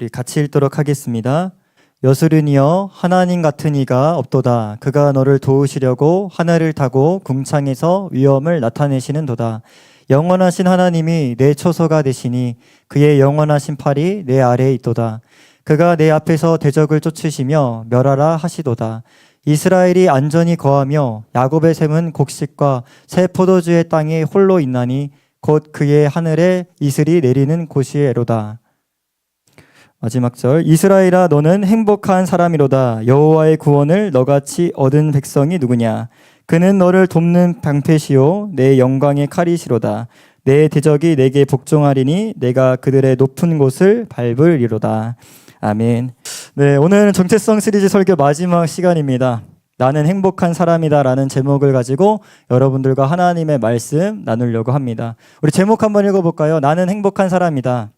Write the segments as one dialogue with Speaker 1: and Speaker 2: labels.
Speaker 1: 우리 같이 읽도록 하겠습니다. 여수르니여 하나님 같은 이가 없도다. 그가 너를 도우시려고 하늘을 타고 궁창에서 위엄을 나타내시는도다. 영원하신 하나님이 내 처소가 되시니 그의 영원하신 팔이 내 아래에 있도다. 그가 내 앞에서 대적을 쫓으시며 멸하라 하시도다. 이스라엘이 안전히 거하며 야곱의 샘은 곡식과 새 포도주의 땅에 홀로 있나니 곧 그의 하늘에 이슬이 내리는 곳이에로다. 마지막 절, 이스라엘아 너는 행복한 사람이로다. 여호와의 구원을 너같이 얻은 백성이 누구냐. 그는 너를 돕는 방패시요 내 영광의 칼이시로다. 내 대적이 내게 복종하리니 내가 그들의 높은 곳을 밟으리로다. 아멘. 네, 오늘은 정체성 시리즈 설교 마지막 시간입니다. 나는 행복한 사람이다 라는 제목을 가지고 여러분들과 하나님의 말씀 나누려고 합니다. 우리 제목 한번 읽어볼까요? 나는 행복한 사람이다.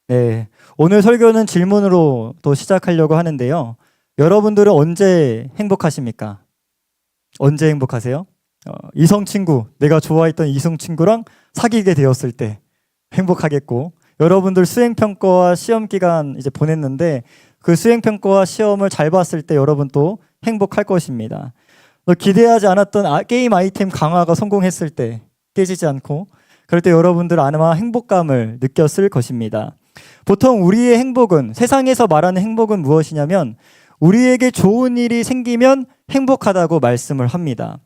Speaker 1: 네, 오늘 설교는 질문으로 또 시작하려고 하는데요. 여러분들은 언제 행복하십니까? 언제 행복하세요? 이성 친구, 내가 좋아했던 이성 친구랑 사귀게 되었을 때 행복하겠고, 여러분들 수행평가와 시험 기간 이제 보냈는데 그 수행평가와 시험을 잘 봤을 때 여러분 또 행복할 것입니다. 기대하지 않았던 게임 아이템 강화가 성공했을 때 깨지지 않고, 그럴 때 여러분들 아마 행복감을 느꼈을 것입니다. 보통 우리의 행복은, 세상에서 말하는 행복은 무엇이냐면 우리에게 좋은 일이 생기면 행복하다고 말씀을 합니다.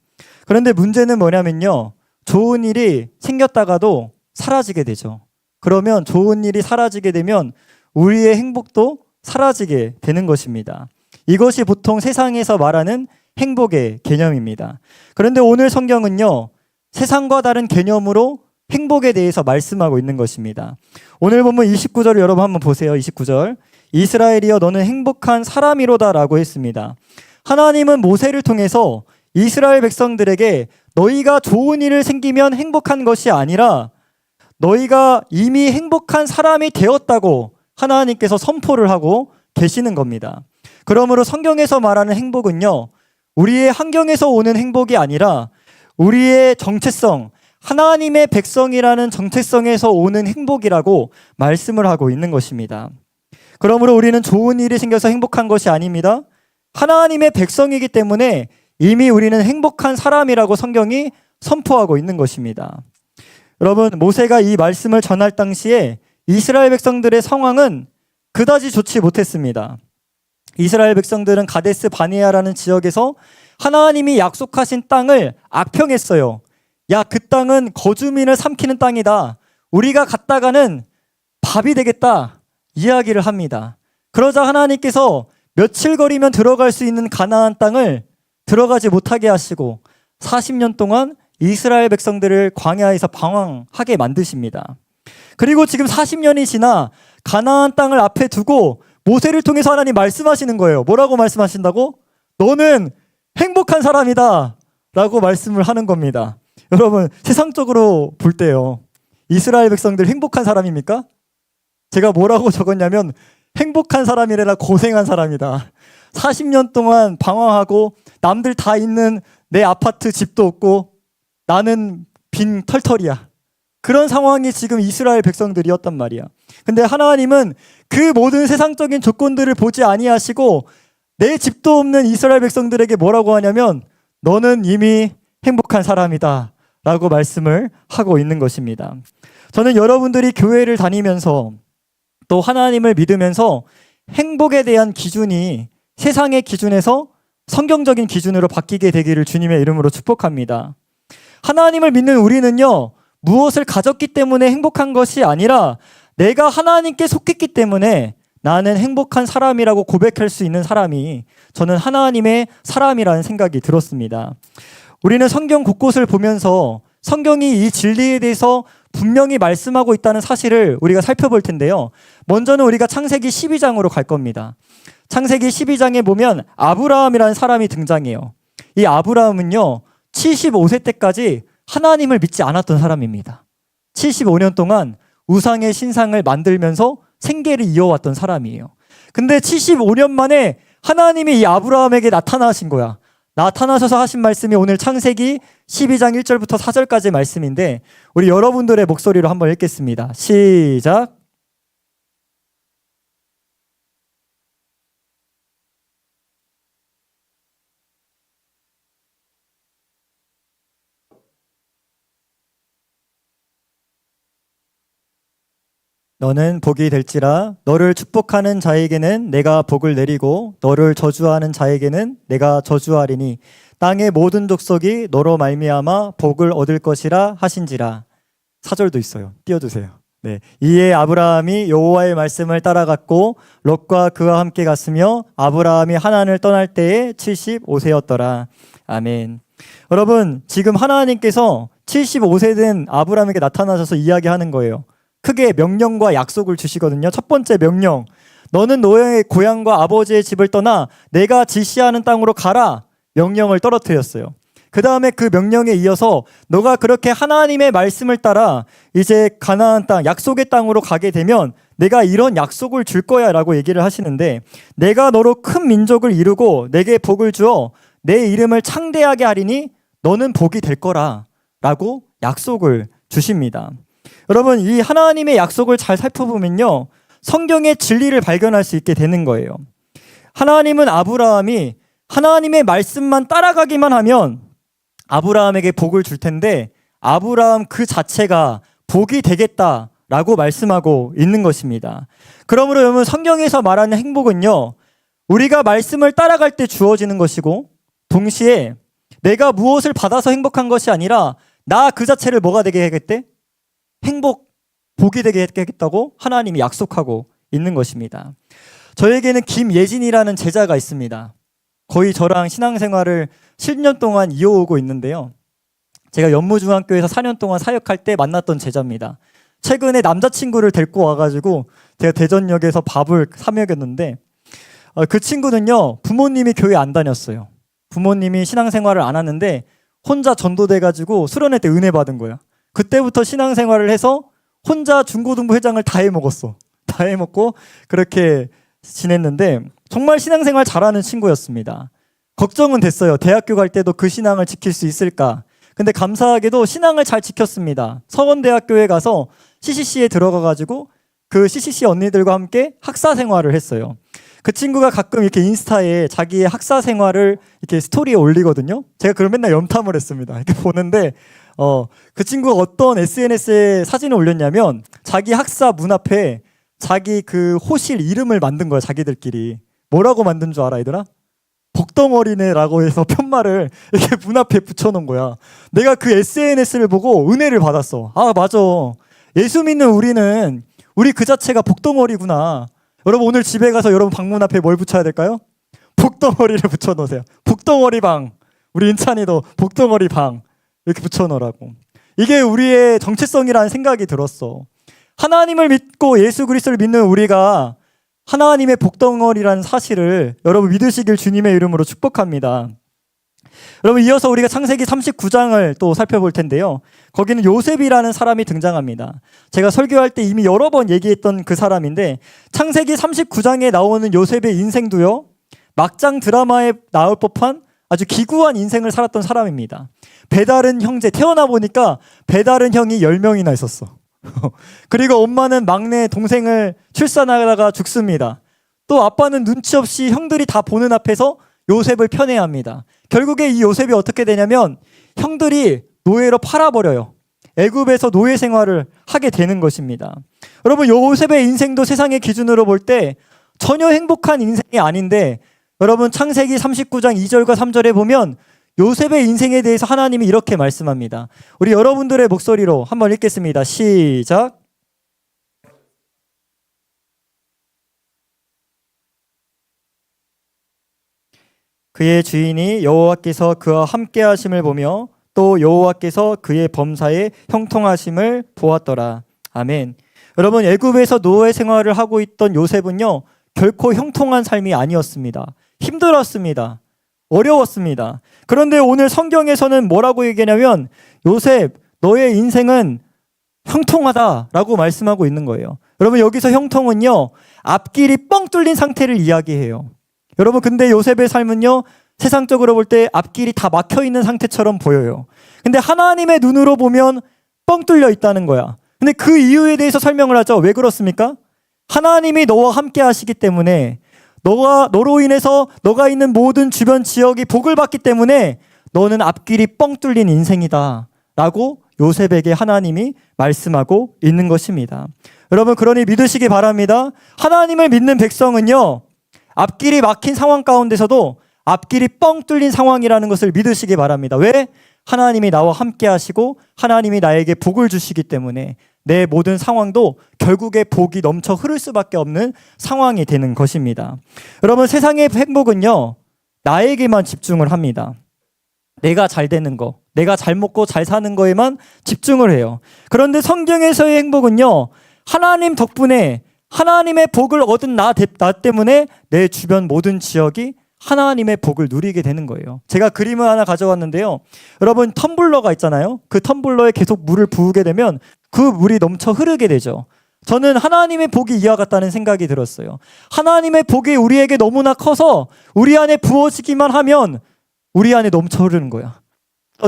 Speaker 1: 그런데 문제는 뭐냐면요, 좋은 일이 생겼다가도 사라지게 되죠. 그러면 좋은 일이 사라지게 되면 우리의 행복도 사라지게 되는 것입니다. 이것이 보통 세상에서 말하는 행복의 개념입니다. 그런데 오늘 성경은요, 세상과 다른 개념으로 행복에 대해서 말씀하고 있는 것입니다. 오늘 본문 29절을 여러분 한번 보세요. 29절. 이스라엘이여 너는 행복한 사람이로다 라고 했습니다. 하나님은 모세를 통해서 이스라엘 백성들에게 너희가 좋은 일을 생기면 행복한 것이 아니라 너희가 이미 행복한 사람이 되었다고 하나님께서 선포를 하고 계시는 겁니다. 그러므로 성경에서 말하는 행복은요, 우리의 환경에서 오는 행복이 아니라 우리의 정체성, 하나님의 백성이라는 정체성에서 오는 행복이라고 말씀을 하고 있는 것입니다. 그러므로 우리는 좋은 일이 생겨서 행복한 것이 아닙니다. 하나님의 백성이기 때문에 이미 우리는 행복한 사람이라고 성경이 선포하고 있는 것입니다. 여러분, 모세가 이 말씀을 전할 당시에 이스라엘 백성들의 상황은 그다지 좋지 못했습니다. 이스라엘 백성들은 가데스 바네아라는 지역에서 하나님이 약속하신 땅을 악평했어요. 야, 그 땅은 거주민을 삼키는 땅이다. 우리가 갔다가는 밥이 되겠다. 이야기를 합니다. 그러자 하나님께서 며칠 거리면 들어갈 수 있는 가나안 땅을 들어가지 못하게 하시고 40년 동안 이스라엘 백성들을 광야에서 방황하게 만드십니다. 그리고 지금 40년이 지나 가나안 땅을 앞에 두고 모세를 통해서 하나님 말씀하시는 거예요. 뭐라고 말씀하신다고? 너는 행복한 사람이다 라고 말씀을 하는 겁니다. 여러분, 세상적으로 볼 때요, 이스라엘 백성들 행복한 사람입니까? 제가 뭐라고 적었냐면 행복한 사람이래라 고생한 사람이다. 40년 동안 방황하고 남들 다 있는 내 아파트 집도 없고 나는 빈 털털이야. 그런 상황이 지금 이스라엘 백성들이었단 말이야. 근데 하나님은 그 모든 세상적인 조건들을 보지 아니하시고 내 집도 없는 이스라엘 백성들에게 뭐라고 하냐면 너는 이미 행복한 사람이다 라고 말씀을 하고 있는 것입니다. 저는 여러분들이 교회를 다니면서 또 하나님을 믿으면서 행복에 대한 기준이 세상의 기준에서 성경적인 기준으로 바뀌게 되기를 주님의 이름으로 축복합니다. 하나님을 믿는 우리는요, 무엇을 가졌기 때문에 행복한 것이 아니라 내가 하나님께 속했기 때문에 나는 행복한 사람이라고 고백할 수 있는 사람이, 저는 하나님의 사람이라는 생각이 들었습니다. 우리는 성경 곳곳을 보면서 성경이 이 진리에 대해서 분명히 말씀하고 있다는 사실을 우리가 살펴볼 텐데요. 먼저는 우리가 창세기 12장으로 갈 겁니다. 창세기 12장에 보면 아브라함이라는 사람이 등장해요. 이 아브라함은요, 75세 때까지 하나님을 믿지 않았던 사람입니다. 75년 동안 우상의 신상을 만들면서 생계를 이어왔던 사람이에요. 근데 75년 만에 하나님이 이 아브라함에게 나타나신 거야. 나타나셔서 하신 말씀이 오늘 창세기 12장 1절부터 4절까지 말씀인데 우리 여러분들의 목소리로 한번 읽겠습니다. 시작. 너는 복이 될지라 너를 축복하는 자에게는 내가 복을 내리고 너를 저주하는 자에게는 내가 저주하리니 땅의 모든 족속이 너로 말미암아 복을 얻을 것이라 하신지라. 4절도 있어요. 띄워주세요. 네. 이에 아브라함이 여호와의 말씀을 따라갔고 롯과 그와 함께 갔으며 아브라함이 하란을 떠날 때에 75세였더라. 아멘. 여러분, 지금 하나님께서 75세 된 아브라함에게 나타나셔서 이야기하는 거예요. 크게 명령과 약속을 주시거든요. 첫 번째 명령, 너는 너의 고향과 아버지의 집을 떠나 내가 지시하는 땅으로 가라. 명령을 떨어뜨렸어요. 그 다음에 그 명령에 이어서 너가 그렇게 하나님의 말씀을 따라 이제 가나안 땅, 약속의 땅으로 가게 되면 내가 이런 약속을 줄 거야 라고 얘기를 하시는데, 내가 너로 큰 민족을 이루고 내게 복을 주어 내 이름을 창대하게 하리니 너는 복이 될 거라 라고 약속을 주십니다. 여러분, 이 하나님의 약속을 잘 살펴보면요, 성경의 진리를 발견할 수 있게 되는 거예요. 하나님은 아브라함이 하나님의 말씀만 따라가기만 하면 아브라함에게 복을 줄 텐데 아브라함 그 자체가 복이 되겠다라고 말씀하고 있는 것입니다. 그러므로 여러분, 성경에서 말하는 행복은요, 우리가 말씀을 따라갈 때 주어지는 것이고 동시에 내가 무엇을 받아서 행복한 것이 아니라 나 그 자체를 뭐가 되게 하겠대? 복이 되게 하겠다고 하나님이 약속하고 있는 것입니다. 저에게는 김예진이라는 제자가 있습니다. 거의 저랑 신앙생활을 10년 동안 이어오고 있는데요. 제가 연무중학교에서 4년 동안 사역할 때 만났던 제자입니다. 최근에 남자친구를 데리고 와가지고 제가 대전역에서 밥을 사 먹였는데, 그 친구는요, 부모님이 교회 안 다녔어요. 부모님이 신앙생활을 안 하는데 혼자 전도돼가지고 수련회 때 은혜 받은 거야. 그때부터 신앙생활을 해서 혼자 중고등부 회장을 다 해먹었어. 다 해먹고 그렇게 지냈는데 정말 신앙생활 잘하는 친구였습니다. 걱정은 됐어요. 대학교 갈 때도 그 신앙을 지킬 수 있을까? 근데 감사하게도 신앙을 잘 지켰습니다. 서원대학교에 가서 CCC에 들어가가지고 그 CCC 언니들과 함께 학사 생활을 했어요. 그 친구가 가끔 이렇게 인스타에 자기의 학사 생활을 이렇게 스토리에 올리거든요. 제가 그걸 맨날 염탐을 했습니다. 이렇게 보는데 그 친구가 어떤 SNS에 사진을 올렸냐면 자기 학사 문 앞에 자기 그 호실 이름을 만든 거야. 자기들끼리. 뭐라고 만든 줄 알아, 얘들아? 복덩어리네라고 해서 편말을 이렇게 문 앞에 붙여놓은 거야. 내가 그 SNS를 보고 은혜를 받았어. 아, 맞아. 예수 믿는 우리 그 자체가 복덩어리구나. 여러분, 오늘 집에 가서 여러분 방문 앞에 뭘 붙여야 될까요? 복덩어리를 붙여놓으세요. 복덩어리 방. 우리 인찬이도 복덩어리 방 이렇게 붙여놓으라고. 이게 우리의 정체성이라는 생각이 들었어. 하나님을 믿고 예수 그리스도를 믿는 우리가 하나님의 복덩어리라는 사실을 여러분 믿으시길 주님의 이름으로 축복합니다. 여러분, 이어서 우리가 창세기 39장을 또 살펴볼 텐데요. 거기는 요셉이라는 사람이 등장합니다. 제가 설교할 때 이미 여러 번 얘기했던 그 사람인데, 창세기 39장에 나오는 요셉의 인생도요, 막장 드라마에 나올 법한 아주 기구한 인생을 살았던 사람입니다. 배다른 형제, 태어나 보니까 배다른 형이 10명이나 있었어. 그리고 엄마는 막내 동생을 출산하다가 죽습니다. 또 아빠는 눈치 없이 형들이 다 보는 앞에서 요셉을 편애합니다. 결국에 이 요셉이 어떻게 되냐면 형들이 노예로 팔아버려요. 애굽에서 노예 생활을 하게 되는 것입니다. 여러분, 요셉의 인생도 세상의 기준으로 볼 때 전혀 행복한 인생이 아닌데, 여러분 창세기 39장 2절과 3절에 보면 요셉의 인생에 대해서 하나님이 이렇게 말씀합니다. 우리 여러분들의 목소리로 한번 읽겠습니다. 시작. 그의 주인이 여호와께서 그와 함께 하심을 보며 또 여호와께서 그의 범사에 형통하심을 보았더라. 아멘. 여러분, 애굽에서 노예 생활을 하고 있던 요셉은요, 결코 형통한 삶이 아니었습니다. 힘들었습니다. 어려웠습니다. 그런데 오늘 성경에서는 뭐라고 얘기하냐면, 요셉, 너의 인생은 형통하다라고 말씀하고 있는 거예요. 여러분, 여기서 형통은요, 앞길이 뻥 뚫린 상태를 이야기해요. 여러분, 근데 요셉의 삶은요, 세상적으로 볼 때 앞길이 다 막혀 있는 상태처럼 보여요. 근데 하나님의 눈으로 보면 뻥 뚫려 있다는 거야. 근데 그 이유에 대해서 설명을 하죠. 왜 그렇습니까? 하나님이 너와 함께 하시기 때문에, 너로 인해서 너가 있는 모든 주변 지역이 복을 받기 때문에 너는 앞길이 뻥 뚫린 인생이다 라고 요셉에게 하나님이 말씀하고 있는 것입니다. 여러분 그러니 믿으시기 바랍니다. 하나님을 믿는 백성은요, 앞길이 막힌 상황 가운데서도 앞길이 뻥 뚫린 상황이라는 것을 믿으시기 바랍니다. 왜? 하나님이 나와 함께 하시고 하나님이 나에게 복을 주시기 때문에 내 모든 상황도 결국에 복이 넘쳐 흐를 수밖에 없는 상황이 되는 것입니다. 여러분 세상의 행복은요, 나에게만 집중을 합니다. 내가 잘 되는 거, 내가 잘 먹고 잘 사는 거에만 집중을 해요. 그런데 성경에서의 행복은요, 하나님 덕분에 하나님의 복을 얻은 나 때문에 내 주변 모든 지역이 하나님의 복을 누리게 되는 거예요. 제가 그림을 하나 가져왔는데요. 여러분 텀블러가 있잖아요. 그 텀블러에 계속 물을 부으게 되면 그 물이 넘쳐 흐르게 되죠. 저는 하나님의 복이 이와 같다는 생각이 들었어요. 하나님의 복이 우리에게 너무나 커서 우리 안에 부어지기만 하면 우리 안에 넘쳐 흐르는 거야.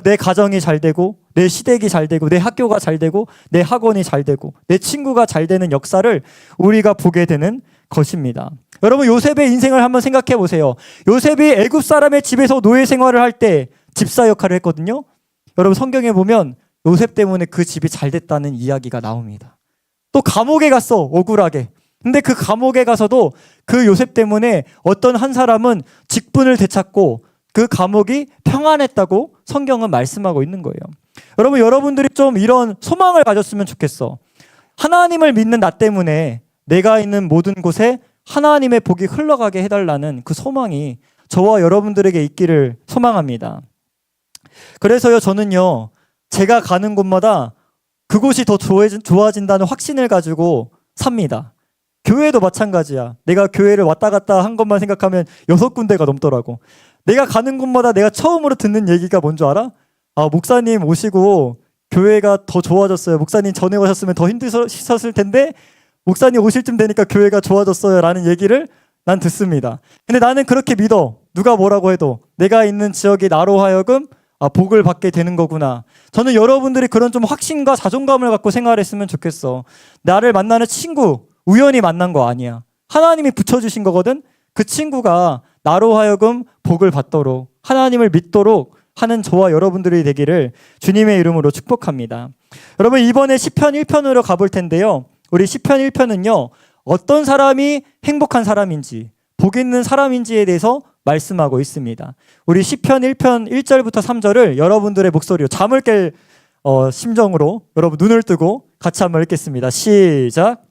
Speaker 1: 내 가정이 잘 되고 내 시댁이 잘 되고 내 학교가 잘 되고 내 학원이 잘 되고 내 친구가 잘 되는 역사를 우리가 보게 되는 것입니다. 여러분 요셉의 인생을 한번 생각해 보세요. 요셉이 애굽 사람의 집에서 노예 생활을 할 때 집사 역할을 했거든요. 여러분 성경에 보면 요셉 때문에 그 집이 잘 됐다는 이야기가 나옵니다. 또 감옥에 갔어, 억울하게. 근데 그 감옥에 가서도 그 요셉 때문에 어떤 한 사람은 직분을 되찾고 그 감옥이 평안했다고 성경은 말씀하고 있는 거예요. 여러분 여러분들이 좀 이런 소망을 가졌으면 좋겠어. 하나님을 믿는 나 때문에 내가 있는 모든 곳에 하나님의 복이 흘러가게 해달라는 그 소망이 저와 여러분들에게 있기를 소망합니다. 그래서요 저는요 제가 가는 곳마다 그곳이 더 좋아진다는 확신을 가지고 삽니다. 교회도 마찬가지야. 내가 교회를 왔다 갔다 한 것만 생각하면 6군데가 넘더라고. 내가 가는 곳마다 내가 처음으로 듣는 얘기가 뭔 줄 알아? 아, 목사님 오시고 교회가 더 좋아졌어요. 목사님 전에 오셨으면 더 힘드셨을 텐데 목사님 오실 쯤 되니까 교회가 좋아졌어요 라는 얘기를 난 듣습니다. 근데 나는 그렇게 믿어. 누가 뭐라고 해도 내가 있는 지역이 나로 하여금 복을 받게 되는 거구나. 저는 여러분들이 그런 좀 확신과 자존감을 갖고 생활했으면 좋겠어. 나를 만나는 친구 우연히 만난 거 아니야. 하나님이 붙여주신 거거든. 그 친구가 나로 하여금 복을 받도록 하나님을 믿도록 하는 저와 여러분들이 되기를 주님의 이름으로 축복합니다. 여러분 이번에 시편 1편으로 가볼 텐데요. 우리 시편 1편은요. 어떤 사람이 행복한 사람인지 복 있는 사람인지에 대해서 말씀하고 있습니다. 우리 시편 1편 1절부터 3절을 여러분들의 목소리로 잠을 깰 심정으로 여러분 눈을 뜨고 같이 한번 읽겠습니다. 시작.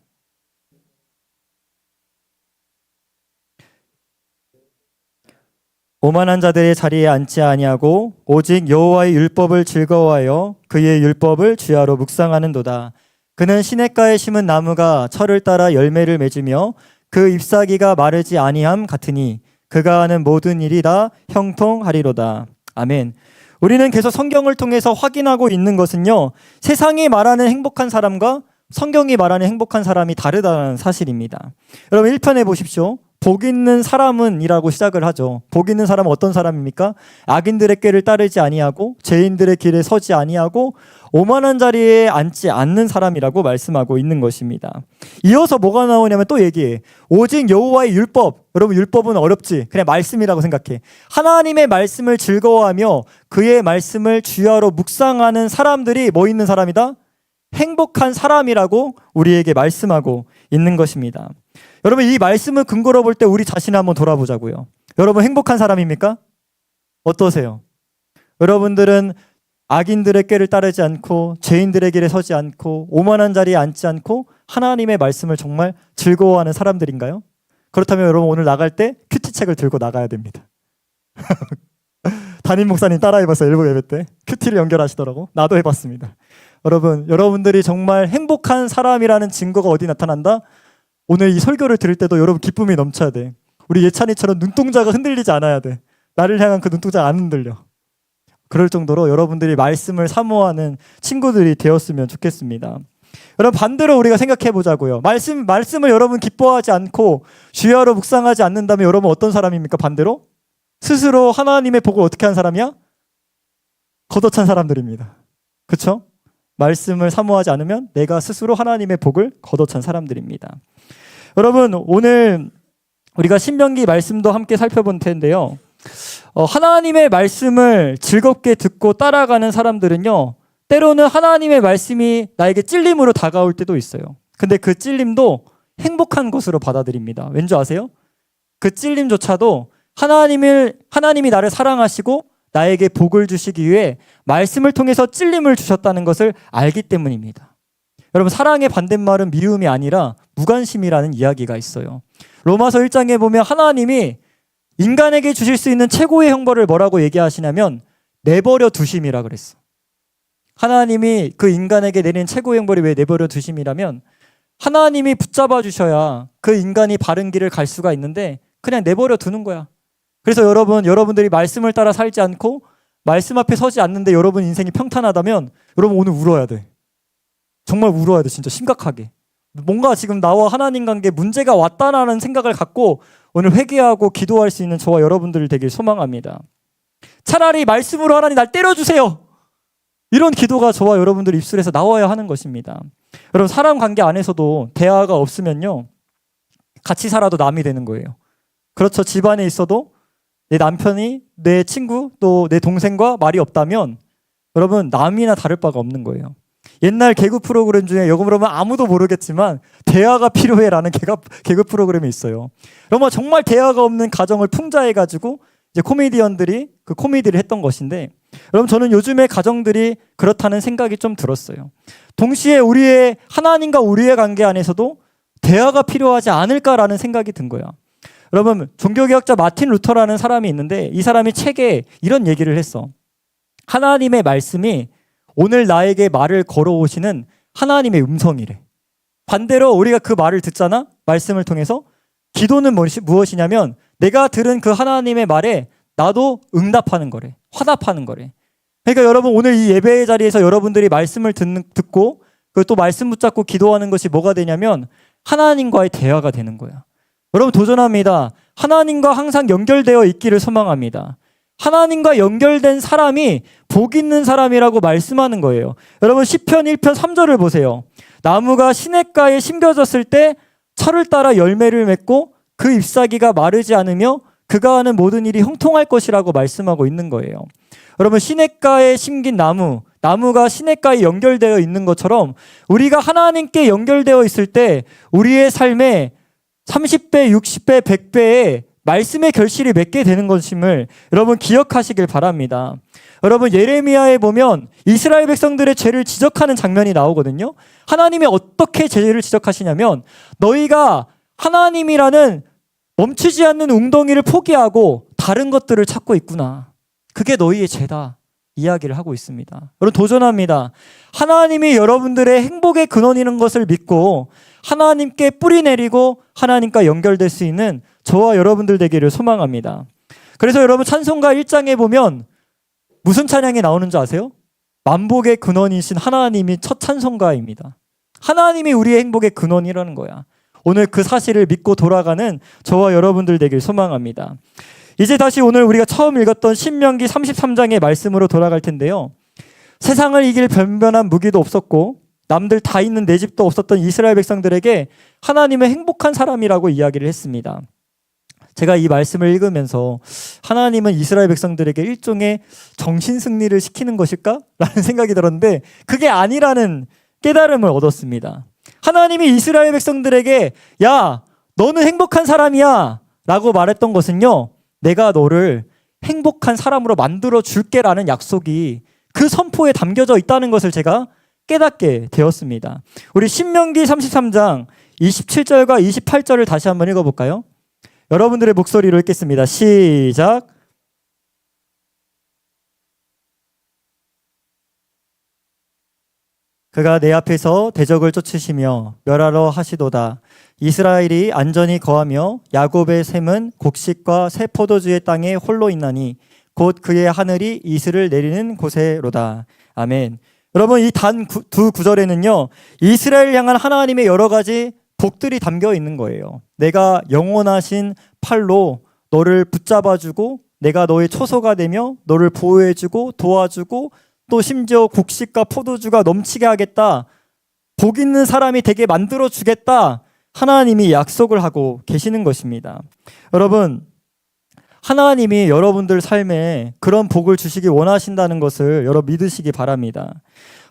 Speaker 1: 오만한 자들의 자리에 앉지 아니하고 오직 여호와의 율법을 즐거워하여 그의 율법을 주야로 묵상하는도다. 그는 시냇가에 심은 나무가 철을 따라 열매를 맺으며 그 잎사귀가 마르지 아니함 같으니 그가 하는 모든 일이 다 형통하리로다. 아멘. 우리는 계속 성경을 통해서 확인하고 있는 것은요. 세상이 말하는 행복한 사람과 성경이 말하는 행복한 사람이 다르다는 사실입니다. 여러분 1편에 보십시오. 복 있는 사람은 이라고 시작을 하죠. 복 있는 사람은 어떤 사람입니까? 악인들의 꾀를 따르지 아니하고 죄인들의 길에 서지 아니하고 오만한 자리에 앉지 않는 사람이라고 말씀하고 있는 것입니다. 이어서 뭐가 나오냐면 또 얘기해. 오직 여호와의 율법. 여러분 율법은 어렵지. 그냥 말씀이라고 생각해. 하나님의 말씀을 즐거워하며 그의 말씀을 주야로 묵상하는 사람들이 뭐 있는 사람이다? 행복한 사람이라고 우리에게 말씀하고 있는 것입니다. 여러분 이 말씀을 근거로 볼 때 우리 자신을 한번 돌아보자고요. 여러분 행복한 사람입니까? 어떠세요? 여러분들은 악인들의 꾀를 따르지 않고 죄인들의 길에 서지 않고 오만한 자리에 앉지 않고 하나님의 말씀을 정말 즐거워하는 사람들인가요? 그렇다면 여러분 오늘 나갈 때 큐티책을 들고 나가야 됩니다. 담임 목사님 따라해봤어요. 일부 예배 때 큐티를 연결하시더라고. 나도 해봤습니다. 여러분들이 정말 행복한 사람이라는 증거가 어디 나타난다? 오늘 이 설교를 들을 때도 여러분 기쁨이 넘쳐야 돼. 우리 예찬이처럼 눈동자가 흔들리지 않아야 돼. 나를 향한 그 눈동자가 안 흔들려. 그럴 정도로 여러분들이 말씀을 사모하는 친구들이 되었으면 좋겠습니다. 여러분 반대로 우리가 생각해 보자고요. 말씀을 여러분 기뻐하지 않고 주야로 묵상하지 않는다면 여러분 어떤 사람입니까? 반대로 스스로 하나님의 복을 어떻게 한 사람이야? 걷어찬 사람들입니다. 그렇죠? 말씀을 사모하지 않으면 내가 스스로 하나님의 복을 걷어찬 사람들입니다. 여러분 오늘 우리가 신명기 말씀도 함께 살펴볼 텐데요. 하나님의 말씀을 즐겁게 듣고 따라가는 사람들은요. 때로는 하나님의 말씀이 나에게 찔림으로 다가올 때도 있어요. 근데 그 찔림도 행복한 것으로 받아들입니다. 왠지 아세요? 그 찔림조차도 하나님이 나를 사랑하시고 나에게 복을 주시기 위해 말씀을 통해서 찔림을 주셨다는 것을 알기 때문입니다. 여러분, 사랑의 반대말은 미움이 아니라 무관심이라는 이야기가 있어요. 로마서 1장에 보면 하나님이 인간에게 주실 수 있는 최고의 형벌을 뭐라고 얘기하시냐면 내버려 두심이라 그랬어. 하나님이 그 인간에게 내린 최고의 형벌이 왜 내버려 두심이라면 하나님이 붙잡아 주셔야 그 인간이 바른 길을 갈 수가 있는데 그냥 내버려 두는 거야. 그래서 여러분들이 말씀을 따라 살지 않고 말씀 앞에 서지 않는데 여러분 인생이 평탄하다면 여러분 오늘 울어야 돼. 정말 울어야 돼. 진짜 심각하게. 뭔가 지금 나와 하나님 관계에 문제가 왔다라는 생각을 갖고 오늘 회개하고 기도할 수 있는 저와 여러분들을 되길 소망합니다. 차라리 말씀으로 하나님 날 때려주세요. 이런 기도가 저와 여러분들 입술에서 나와야 하는 것입니다. 여러분, 사람 관계 안에서도 대화가 없으면요, 같이 살아도 남이 되는 거예요. 그렇죠. 집안에 있어도 내 남편이 내 친구 또 내 동생과 말이 없다면 여러분 남이나 다를 바가 없는 거예요. 옛날 개그 프로그램 중에 여러분 아무도 모르겠지만 대화가 필요해라는 개그 프로그램이 있어요. 여러분 정말 대화가 없는 가정을 풍자해가지고 이제 코미디언들이 그 코미디를 했던 것인데, 여러분 저는 요즘의 가정들이 그렇다는 생각이 좀 들었어요. 동시에 우리의 하나님과 우리의 관계 안에서도 대화가 필요하지 않을까라는 생각이 든 거야. 여러분, 종교개혁자 마틴 루터라는 사람이 있는데 이 사람이 책에 이런 얘기를 했어. 하나님의 말씀이 오늘 나에게 말을 걸어오시는 하나님의 음성이래. 반대로 우리가 그 말을 듣잖아? 말씀을 통해서. 기도는 무엇이냐면 내가 들은 그 하나님의 말에 나도 응답하는 거래. 화답하는 거래. 그러니까 여러분 오늘 이 예배의 자리에서 여러분들이 말씀을 듣고 또 말씀 붙잡고 기도하는 것이 뭐가 되냐면 하나님과의 대화가 되는 거야. 여러분 도전합니다. 하나님과 항상 연결되어 있기를 소망합니다. 하나님과 연결된 사람이 복 있는 사람이라고 말씀하는 거예요. 여러분 시편 1편 3절을 보세요. 나무가 시냇가에 심겨졌을 때 철을 따라 열매를 맺고 그 잎사귀가 마르지 않으며 그가 하는 모든 일이 형통할 것이라고 말씀하고 있는 거예요. 여러분 시냇가에 심긴 나무가 시냇가에 연결되어 있는 것처럼 우리가 하나님께 연결되어 있을 때 우리의 삶에 30배, 60배, 100배의 말씀의 결실이 맺게 되는 것임을 여러분 기억하시길 바랍니다. 여러분 예레미야에 보면 이스라엘 백성들의 죄를 지적하는 장면이 나오거든요. 하나님이 어떻게 죄를 지적하시냐면 너희가 하나님이라는 멈추지 않는 웅덩이를 포기하고 다른 것들을 찾고 있구나. 그게 너희의 죄다. 이야기를 하고 있습니다. 여러분 도전합니다. 하나님이 여러분들의 행복의 근원이라는 것을 믿고 하나님께 뿌리 내리고 하나님과 연결될 수 있는 저와 여러분들 되기를 소망합니다. 그래서 여러분 찬송가 1장에 보면 무슨 찬양이 나오는 줄 아세요? 만복의 근원이신 하나님이 첫 찬송가입니다. 하나님이 우리의 행복의 근원이라는 거야. 오늘 그 사실을 믿고 돌아가는 저와 여러분들 되길 소망합니다. 이제 다시 오늘 우리가 처음 읽었던 신명기 33장의 말씀으로 돌아갈 텐데요. 세상을 이길 변변한 무기도 없었고 남들 다 있는 내 집도 없었던 이스라엘 백성들에게 하나님은 행복한 사람이라고 이야기를 했습니다. 제가 이 말씀을 읽으면서 하나님은 이스라엘 백성들에게 일종의 정신승리를 시키는 것일까? 라는 생각이 들었는데 그게 아니라는 깨달음을 얻었습니다. 하나님이 이스라엘 백성들에게 야, 너는 행복한 사람이야 라고 말했던 것은요, 내가 너를 행복한 사람으로 만들어 줄게라는 약속이 그 선포에 담겨져 있다는 것을 제가 깨닫게 되었습니다. 우리 신명기 33장 27절과 28절을 다시 한번 읽어볼까요? 여러분들의 목소리로 읽겠습니다. 시작. 그가 내 앞에서 대적을 쫓으시며 멸하러 하시도다. 이스라엘이 안전히 거하며 야곱의 샘은 곡식과 새 포도주의 땅에 홀로 있나니 곧 그의 하늘이 이슬을 내리는 곳에로다. 아멘. 여러분 이 두 구절에는요, 이스라엘 향한 하나님의 여러 가지 복들이 담겨 있는 거예요. 내가 영원하신 팔로 너를 붙잡아주고 내가 너의 초소가 되며 너를 보호해주고 도와주고 또 심지어 곡식과 포도주가 넘치게 하겠다. 복 있는 사람이 되게 만들어주겠다. 하나님이 약속을 하고 계시는 것입니다. 여러분 하나님이 여러분들 삶에 그런 복을 주시기 원하신다는 것을 여러분 믿으시기 바랍니다.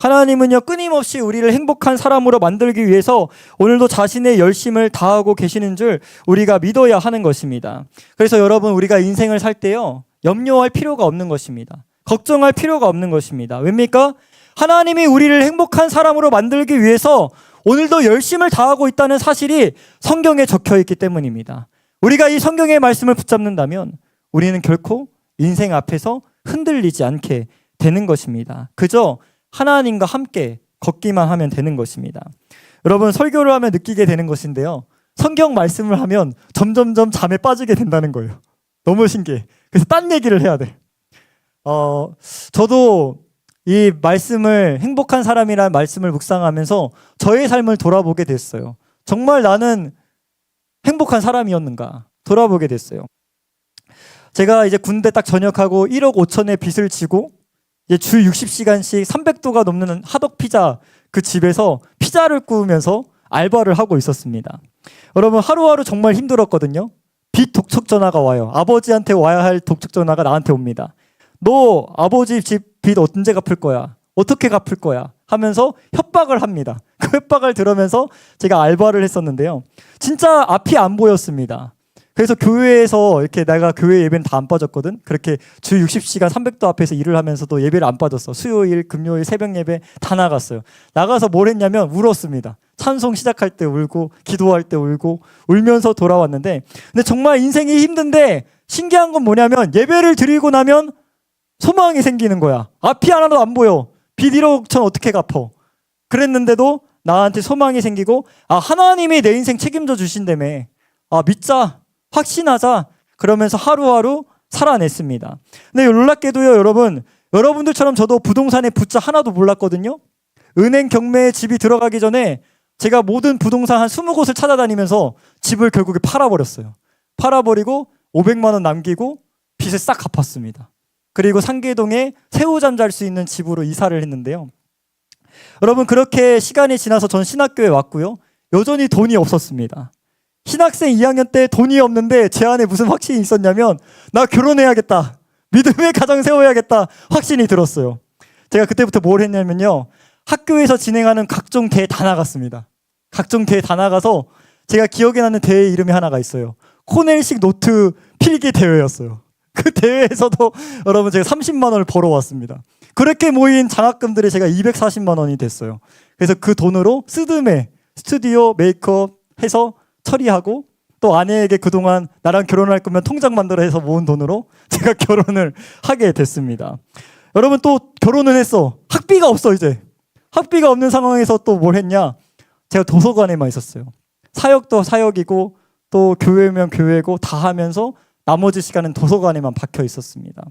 Speaker 1: 하나님은요, 끊임없이 우리를 행복한 사람으로 만들기 위해서 오늘도 자신의 열심을 다하고 계시는 줄 우리가 믿어야 하는 것입니다. 그래서 여러분, 우리가 인생을 살 때요, 염려할 필요가 없는 것입니다. 걱정할 필요가 없는 것입니다. 왜입니까? 하나님이 우리를 행복한 사람으로 만들기 위해서 오늘도 열심을 다하고 있다는 사실이 성경에 적혀 있기 때문입니다. 우리가 이 성경의 말씀을 붙잡는다면 우리는 결코 인생 앞에서 흔들리지 않게 되는 것입니다. 그저 하나님과 함께 걷기만 하면 되는 것입니다. 여러분, 설교를 하면 느끼게 되는 것인데요, 성경 말씀을 하면 점점점 잠에 빠지게 된다는 거예요. 너무 신기해. 그래서 딴 얘기를 해야 돼. 저도 이 말씀을, 행복한 사람이라는 말씀을 묵상하면서 저의 삶을 돌아보게 됐어요. 정말 나는 행복한 사람이었는가 돌아보게 됐어요. 제가 이제 군대 딱 전역하고 1억 5천의 빚을 지고 이제 주 60시간씩 300도가 넘는 하덕 피자 그 집에서 피자를 구우면서 알바를 하고 있었습니다. 여러분, 하루하루 정말 힘들었거든요. 빚 독촉 전화가 와요. 아버지한테 와야 할 독촉 전화가 나한테 옵니다. 너 아버지 집 빚 언제 갚을 거야? 어떻게 갚을 거야? 하면서 협박을 합니다. 그 협박을 들으면서 제가 알바를 했었는데요, 진짜 앞이 안 보였습니다. 그래서 교회에서 이렇게, 내가 교회 예배는 다 안 빠졌거든. 그렇게 주 60시간 300도 앞에서 일을 하면서도 예배를 안 빠졌어. 수요일, 금요일, 새벽 예배 다 나갔어요. 나가서 뭘 했냐면 울었습니다. 찬송 시작할 때 울고, 기도할 때 울고, 울면서 돌아왔는데, 근데 정말 인생이 힘든데 신기한 건 뭐냐면 예배를 드리고 나면 소망이 생기는 거야. 앞이 하나도 안 보여. 빚 1억 5천 어떻게 갚어? 그랬는데도 나한테 소망이 생기고, 하나님이 내 인생 책임져 주신다며. 믿자. 확신하자. 그러면서 하루하루 살아냈습니다. 근데 놀랍게도요, 여러분들처럼 저도 부동산의 부자 하나도 몰랐거든요. 은행 경매에 집이 들어가기 전에 제가 모든 부동산 한 20곳을 찾아다니면서 집을 결국에 팔아버렸어요. 팔아버리고 500만 원 남기고 빚을 싹 갚았습니다. 그리고 상계동에 새우잠 잘 수 있는 집으로 이사를 했는데요. 여러분, 그렇게 시간이 지나서 전 신학교에 왔고요, 여전히 돈이 없었습니다. 신학생 2학년 때 돈이 없는데 제 안에 무슨 확신이 있었냐면, 나 결혼해야겠다, 믿음의 가정 세워야겠다 확신이 들었어요. 제가 그때부터 뭘 했냐면요, 학교에서 진행하는 각종 대회 다 나갔습니다. 각종 대회 다 나가서 제가 기억에 나는 대회 이름이 하나가 있어요. 코넬식 노트 필기 대회였어요. 그 대회에서도 여러분 제가 30만 원을 벌어왔습니다. 그렇게 모인 장학금들이 제가 240만 원이 됐어요. 그래서 그 돈으로 스드메, 스튜디오, 메이크업 해서 처리하고, 또 아내에게 그동안 나랑 결혼할 거면 통장 만들어 해서 모은 돈으로 제가 결혼을 하게 됐습니다. 여러분, 또 결혼을 했어. 학비가 없어. 이제 학비가 없는 상황에서 또 뭘 했냐, 제가 도서관에만 있었어요. 사역도 사역이고 또 교회면 교회고 다 하면서 나머지 시간은 도서관에만 박혀 있었습니다.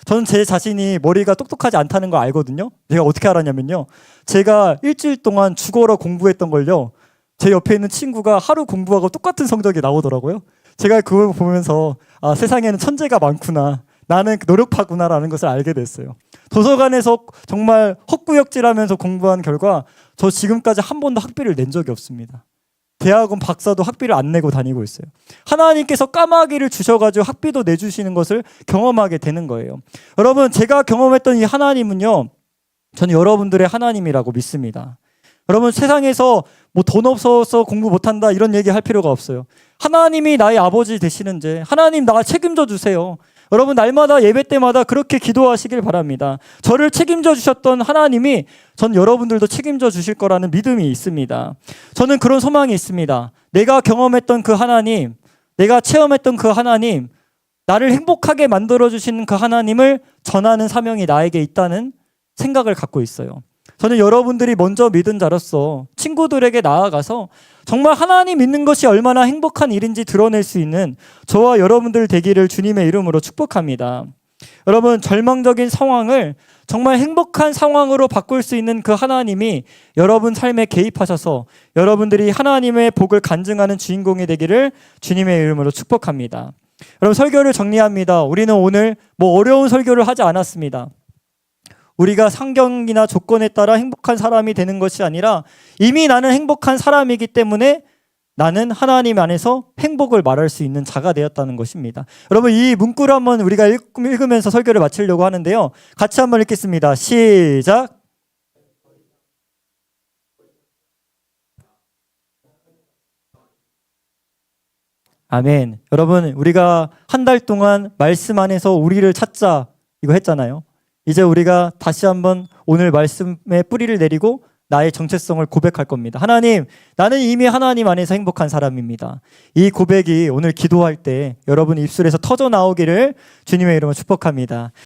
Speaker 1: 저는 제 자신이 머리가 똑똑하지 않다는 걸 알거든요. 제가 어떻게 알았냐면요, 제가 일주일 동안 죽어라 공부했던 걸요, 제 옆에 있는 친구가 하루 공부하고 똑같은 성적이 나오더라고요. 제가 그걸 보면서 세상에는 천재가 많구나, 나는 노력파구나라는 것을 알게 됐어요. 도서관에서 정말 헛구역질하면서 공부한 결과 저 지금까지 한 번도 학비를 낸 적이 없습니다. 대학원 박사도 학비를 안 내고 다니고 있어요. 하나님께서 까마귀를 주셔가지고 학비도 내주시는 것을 경험하게 되는 거예요. 여러분, 제가 경험했던 이 하나님은요, 저는 여러분들의 하나님이라고 믿습니다. 여러분, 세상에서 뭐 돈 없어서 공부 못한다 이런 얘기 할 필요가 없어요. 하나님이 나의 아버지 되시는지, 하나님 나 책임져 주세요. 여러분, 날마다 예배 때마다 그렇게 기도하시길 바랍니다. 저를 책임져 주셨던 하나님이 전 여러분들도 책임져 주실 거라는 믿음이 있습니다. 저는 그런 소망이 있습니다. 내가 경험했던 그 하나님, 내가 체험했던 그 하나님, 나를 행복하게 만들어 주시는 그 하나님을 전하는 사명이 나에게 있다는 생각을 갖고 있어요. 저는 여러분들이 먼저 믿은 자로서 친구들에게 나아가서 정말 하나님 믿는 것이 얼마나 행복한 일인지 드러낼 수 있는 저와 여러분들 되기를 주님의 이름으로 축복합니다. 여러분, 절망적인 상황을 정말 행복한 상황으로 바꿀 수 있는 그 하나님이 여러분 삶에 개입하셔서 여러분들이 하나님의 복을 간증하는 주인공이 되기를 주님의 이름으로 축복합니다. 여러분, 설교를 정리합니다. 우리는 오늘 어려운 설교를 하지 않았습니다. 우리가 상경이나 조건에 따라 행복한 사람이 되는 것이 아니라 이미 나는 행복한 사람이기 때문에 나는 하나님 안에서 행복을 말할 수 있는 자가 되었다는 것입니다. 여러분, 이 문구를 한번 우리가 읽으면서 설교를 마치려고 하는데요. 같이 한번 읽겠습니다. 시작. 아멘. 여러분, 우리가 한 달 동안 말씀 안에서 우리를 찾자 이거 했잖아요. 이제 우리가 다시 한번 오늘 말씀의 뿌리를 내리고 나의 정체성을 고백할 겁니다. 하나님, 나는 이미 하나님 안에서 행복한 사람입니다. 이 고백이 오늘 기도할 때 여러분 입술에서 터져 나오기를 주님의 이름으로 축복합니다.